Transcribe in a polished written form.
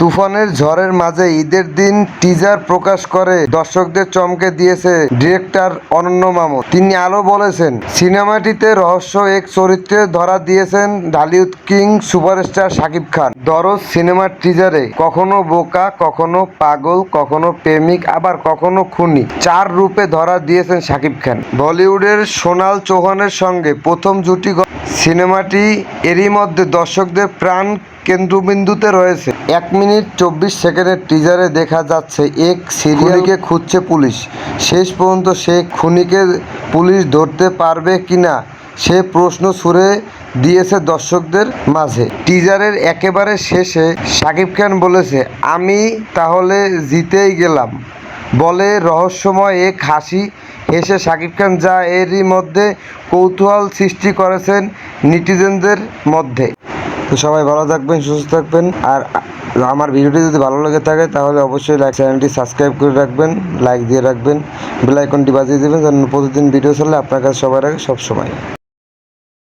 তুফানের ঝড়ের মাঝে ঈদের দিন টিজার প্রকাশ করে দর্শকদের চমকে দিয়েছে ডিরেক্টর অনন্য মামুন। তিনি আরও বলেছেন, সিনেমাটিতে রহস্য এক চরিত্রে ধরা দিয়েছেন ঢালিউড কিং সুপারস্টার শাকিব খান। দরজ সিনেমার টিজারে কখনো বোকা, কখনো পাগল, কখনো প্রেমিক, আবার কখনো খুনি 4 রূপে ধরা দিয়েছেন শাকিব খান। বলিউডের সোনাল চৌহানের সঙ্গে প্রথম জুটি সিনেমাটি এরই মধ্যে দর্শকদের প্রাণ কেন্দ্রবিন্দুতে রয়েছে। 1 মিনিট 24 সেকেন্ডের টিজারে দেখা যাচ্ছে এক সিরিয়ালকে খুঁজছে পুলিশ। শেষ পর্যন্ত সে খুনিকে পুলিশ ধরতে পারবে কিনা সে প্রশ্ন ছুড়ে দিয়েছে দর্শকদের মাঝে। টিজারের একেবারে শেষে শাকিব খান বলেছে, আমি তাহলে জিতেই গেলাম বলে রহস্যময় এক হাসি হেসে শাকিব খান, যা এরই মধ্যে কৌতূহল সৃষ্টি করেছেন নেটিজেনদের মধ্যে। তো সবাই ভালো থাকবেন, সুস্থ থাকবেন। আর আমার ভিডিওটি যদি ভালো লেগে থাকে তাহলে অবশ্যই চ্যানেলটি সাবস্ক্রাইব করে রাখবেন, লাইক দিয়ে রাখবেন, বেল আইকনটি বাজিয়ে দেবেন যেন প্রতিদিন ভিডিও ছাড়লে আপনার কাছে সবার আগে সব সময়।